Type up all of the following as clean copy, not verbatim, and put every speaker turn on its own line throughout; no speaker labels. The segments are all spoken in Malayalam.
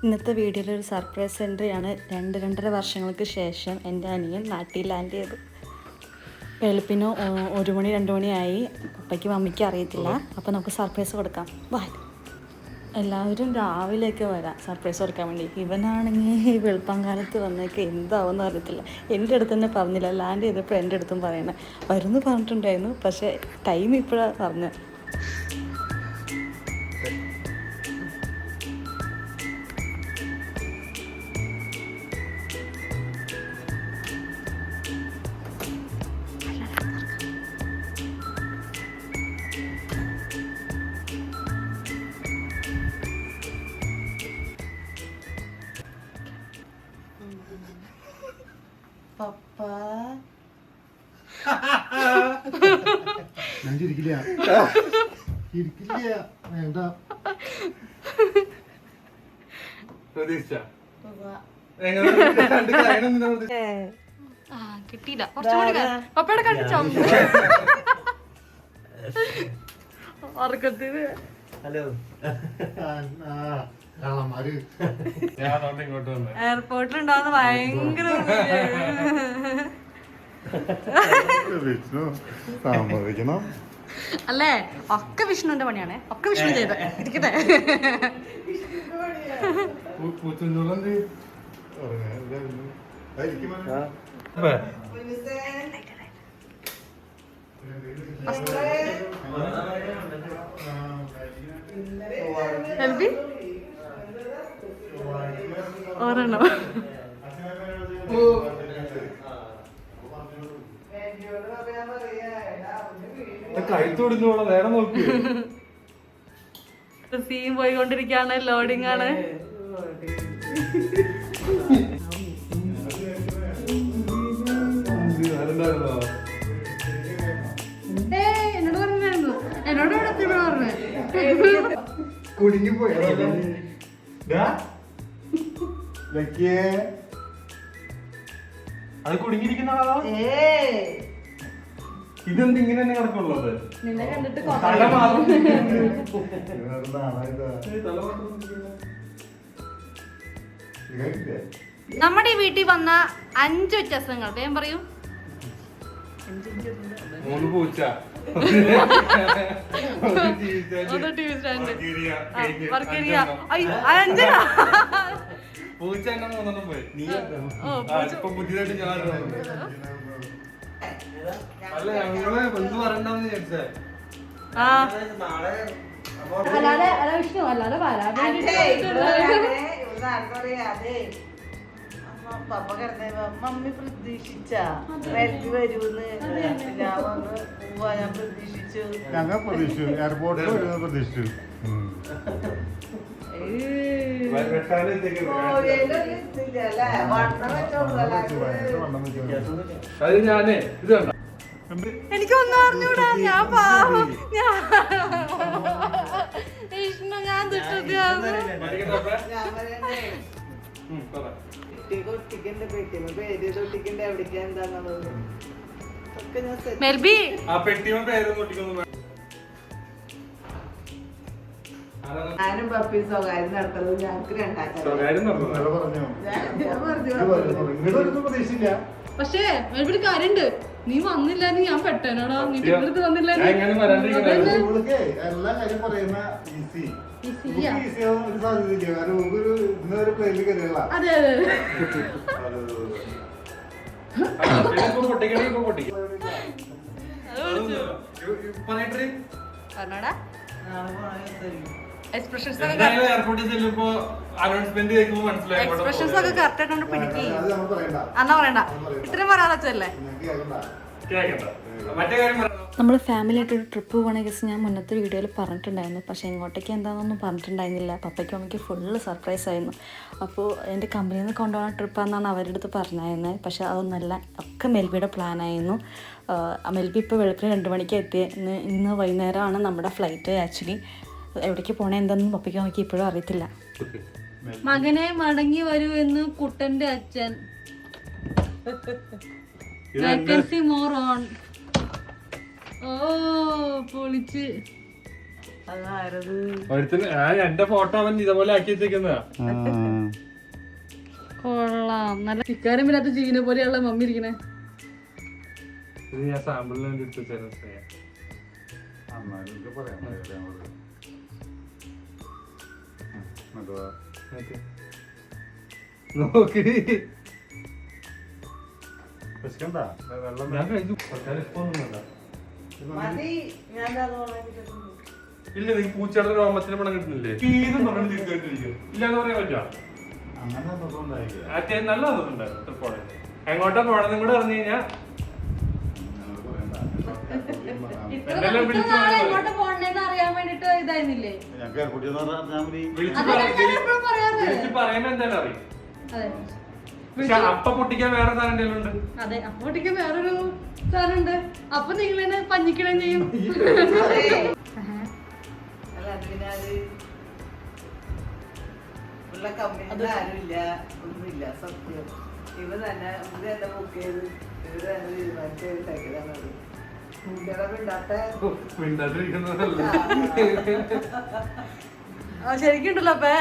ഇന്നത്തെ വീഡിയോയിൽ ഒരു സർപ്രൈസ് എൻട്രിയാണ്. 2-2.5 വർഷങ്ങൾക്ക് ശേഷം എൻ്റെ അനിയൻ നാട്ടിൽ ലാൻഡ് ചെയ്തു. വെളുപ്പിന് 1 മണി 2 മണിയായി. പപ്പയ്ക്കും മമ്മിക്കും അറിയത്തില്ല. അപ്പോൾ നമുക്ക് സർപ്രൈസ് കൊടുക്കാം. വാ, എല്ലാവരും രാവിലെയൊക്കെ വരാം സർപ്രൈസ് കൊടുക്കാൻ വേണ്ടി. ഇവനാണെങ്കിൽ വെളുപ്പാങ്കാലത്ത് വന്നേക്ക് എന്താവുമെന്ന് അറിയത്തില്ല. എൻ്റെ അടുത്ത് തന്നെ പറഞ്ഞില്ല, ലാൻഡ് ചെയ്തപ്പോൾ എൻ്റെ അടുത്തും പറയണേ വരുന്നു പറഞ്ഞിട്ടുണ്ടായിരുന്നു. പക്ഷേ ടൈം ഇപ്പോഴാണ് പറഞ്ഞത്. പപ്പ
ഞാൻ ചിരിക്കില്ല വേണ്ട.
കിട്ടിയില്ല. കുറച്ചുകൂടി പപ്പയുടെ കണ്ടിച്ചോ ഉറക്കത്തിന്.
ഹലോ
എയർപോർട്ടിലുണ്ടാവുന്ന ഭയങ്കര
സമ്മതിക്കണം
അല്ലേ? ഒക്കെ വിഷ്ണുവിന്റെ പണിയാണ്. ഒക്കെ വിഷ്ണു ചെയ്ത ഇരിക്കട്ടെ. ഓരെണ്ണോ
നേരം നോക്കി
സീൻ പോയിക്കൊണ്ടിരിക്കുകയാണ്. ലോഡിംഗ് ആണ്. എന്നോട് പറഞ്ഞായിരുന്നു. എന്നോട് ഇവിടെ എത്തിയപ്പോഴാ പറഞ്ഞത്.
കുടുങ്ങി പോയ
അത് കുടുങ്ങിയിരിക്കുന്ന ആളാ. ഇതെന്ത് ഇങ്ങനെ തന്നെ കിടക്കുള്ളത്?
നിന്നെ കണ്ടിട്ട്
തല മാത്രം
നമ്മുടെ ഈ വീട്ടിൽ വന്ന 5 വ്യത്യാസങ്ങൾ വേഗം പറയൂ.
3 പൂച്ച, പൂച്ച തന്നെ 3 പോയി. ഇപ്പൊ പുതിയതായിട്ട് ഞാൻ അല്ല ഞങ്ങള് എന്ത് പറയണ്ടെന്ന് വിചാരിച്ചേ.
അല്ലാതെ അല്ല വിഷ്ണു അല്ലാതെ വരാൻ
പപ്പ കിടന്ന മമ്മി പ്രതീക്ഷിച്ച വരൂന്ന് ഞാൻ വന്ന് പോവാ. ഞാൻ പ്രതീക്ഷിച്ചു.
ഞങ്ങൾ പ്രതീക്ഷിച്ചു എയർപോർട്ടിൽ വരുന്ന പ്രതീക്ഷിച്ചു.
അത് ഞാനേ ഇത് കണ്ട
എനിക്കൊന്നും അറിഞ്ഞൂടാ. ഞാൻ പാവം. വിഷ്ണു ഞാൻ മെൽബി
ആ പെട്ടിമ പേരൊന്നും ഒട്ടിക്കൊന്നും.
ഞാനും പപ്പി സ്വകാര്യം നടത്തുന്നത് ഞങ്ങൾക്ക്
സ്വകാര്യം
ഇങ്ങോട്ടൊന്നും പ്രതീക്ഷിച്ചില്ല.
പക്ഷേ മെൽബിയുടെ കാര്യണ്ട്. നീ വന്നില്ലായിരുന്നു ഞാൻ പെട്ടേനോടാ. നീ ഇവിടുത്തെ
എല്ലാ കാര്യം പറയുന്ന ഈസി ഒരു സാധ്യതയില്ല. കാരണം ഒരു ഇന്നൊരു പ്ലെയിനിൽ കയറിയല്ല.
അതെ അതെ പറഞ്ഞോടാ. എക്സ്പ്രഷൻസ് ഒക്കെ കറക്റ്റ് ആയിട്ടുണ്ട്. പിടിക്കി അന്നാ പറയണ്ട. ഇത്രയും പറയാതെ വെച്ചല്ലേ.
നമ്മൾ ഫാമിലി ആയിട്ടൊരു ട്രിപ്പ് പോകണ കേസ് ഞാൻ മുന്നത്തെ വീഡിയോയിൽ പറഞ്ഞിട്ടുണ്ടായിരുന്നു. പക്ഷേ എങ്ങോട്ടേക്ക് എന്താണെന്നൊന്നും പറഞ്ഞിട്ടുണ്ടായിരുന്നില്ല. പപ്പയ്ക്കും അമ്മയ്ക്ക് ഫുള്ള് സർപ്രൈസ് ആയിരുന്നു. അപ്പോൾ എൻ്റെ കമ്പനിയിൽ നിന്ന് കൊണ്ടുപോകുന്ന ട്രിപ്പാണെന്നാണ് അവരുടെ അടുത്ത് പറഞ്ഞായിരുന്നത്. പക്ഷേ അതൊന്നല്ല, ഒക്കെ മെൽബിയുടെ പ്ലാനായിരുന്നു. മെൽബി ഇപ്പോൾ വെളുപ്പിന് 2 മണിക്ക് എത്തിയത്. ഇന്ന് വൈകുന്നേരമാണ് നമ്മുടെ ഫ്ലൈറ്റ്. ആക്ച്വലി എവിടേക്ക് പോകണേ എന്താണെന്ന് പപ്പയ്ക്കും അമ്മയ്ക്ക് ഇപ്പോഴും അറിയത്തില്ല.
മകനെ മടങ്ങി വരൂ എന്ന് കുട്ടന്റെ അച്ഛൻ. Vacancy more on. ഓ പൊളിച്ച്.
എന്റെ ഫോട്ടോ അവൻ ഇതേപോലെ ആക്കി വെച്ചേക്കുന്നതാ.
കൊള്ളാം. നല്ല ഇക്കാരം വരാത്ത ജീവനെ പോലെയുള്ള മമ്മി ഇരിക്കണേ.
ഇത് ഞാൻ സാമ്പിളിന് വേണ്ടി എടുത്ത് വെച്ചായിരുന്നു ശ്രേയ.
അമ്മ പറയാൻ
നോക്കി
പ്രശ്നണ്ട വെള്ളം
ഞാൻ കഴിച്ചു. തൽക്കാലം ഇപ്പൊ ഒന്നും വേണ്ട. ഇല്ല നീ പൂച്ചയുടെ രോമത്തിന് പണം കിട്ടുന്നില്ലേ? ഇതും പറഞ്ഞു തിരിച്ചിരിക്കും. ഇല്ലാന്ന് പറയാൻ പറ്റില്ല.
അങ്ങനെ ഒന്നും ഉണ്ടായില്ല.
അത്യാവശ്യം നല്ല വന്നിട്ടുണ്ടായിരുന്നു തൃപ്പോടെ. എങ്ങോട്ടാ പോണെന്നും കൂടെ പറഞ്ഞു കഴിഞ്ഞാൽ എന്തെല്ലാം വിളിച്ചു
എങ്ങോട്ട് പോണെന്ന് അറിയാൻ വേണ്ടിട്ട് ഇതായിരുന്നില്ലേ?
ഞങ്ങൾക്ക് എയർപോർട്ടിൽ പറഞ്ഞാൽ മതി.
വിളിച്ച് പറയുമ്പോ എന്തായാലും അറിയും.
അതെ
പക്ഷെ അപ്പ പൊട്ടിക്കാൻ വേറെ സാധനം എന്തെങ്കിലും ഉണ്ട്.
അതെ, അപ്പോഴേക്കും വേറൊരു സാധനം ഉണ്ട്. അപ്പൊ നിങ്ങൾ തന്നെ പഞ്ഞിക്കിടുകയും ചെയ്യും.
ആരുമില്ല, ഒന്നുമില്ല, സത്യം. ഇവ തന്നെ ബുക്ക് ചെയ്ത് ഇവര് തന്നെ തീരുമാനിച്ചത്.
ശരിക്കും ഉണ്ടല്ലോ അപ്പേ,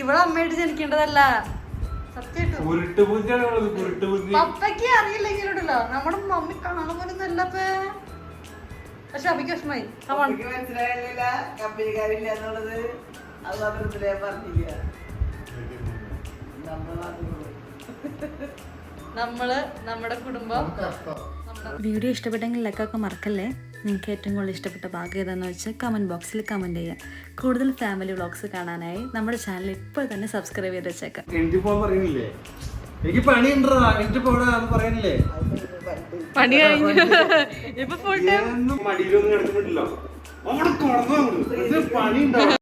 ഇവിടെ അമ്മയായിട്ട് ജനിക്കേണ്ടതല്ല. സത്യമായിട്ടും
കുരുട്ട് പൂച്ചയാണ് ഉള്ളത്. കുരുട്ട് പൂച്ച
പപ്പയ്ക്ക് അറിയില്ലെങ്കിലുണ്ടല്ലോ നമ്മുടെ മമ്മി കാണാൻ പോലൊന്നല്ലപ്പേ. പക്ഷെ അമ്മയ്ക്ക് വിഷമായി.
മനസ്സിലായില്ല, കമ്പനിക്കാരില്ല എന്നുള്ളത്. അത് മാത്രത്തില് ഞാൻ പറഞ്ഞില്ല.
നമ്മള് നമ്മുടെ കുടുംബം.
വീഡിയോ ഇഷ്ടപ്പെട്ടെങ്കിൽ ലൈക്കൊക്കെ മറക്കല്ലേ. നിങ്ങൾക്ക് ഏറ്റവും കൂടുതൽ ഇഷ്ടപ്പെട്ട ഭാഗം ഏതാണെന്ന് വെച്ചാൽ കമൻറ്റ് ബോക്സിൽ കമൻറ്റ് ചെയ്യുക. കൂടുതൽ ഫാമിലി വ്ളോഗ്സ് കാണാനായി നമ്മുടെ ചാനൽ ഇപ്പോൾ തന്നെ സബ്സ്ക്രൈബ് ചെയ്ത് വെച്ചേക്കാം.
എനിക്ക് പോകാൻ പറയുന്നില്ലേ? എനിക്ക് പണിയുണ്ടോ? എനിക്ക് പോകാൻ പറയുന്നില്ലേ?
പണി കഴിഞ്ഞു. ഇപ്പൊ ഫുൾ ടൈം
മടിയിലൊന്നും കിടക്കുന്നില്ല. അവിടെ പണി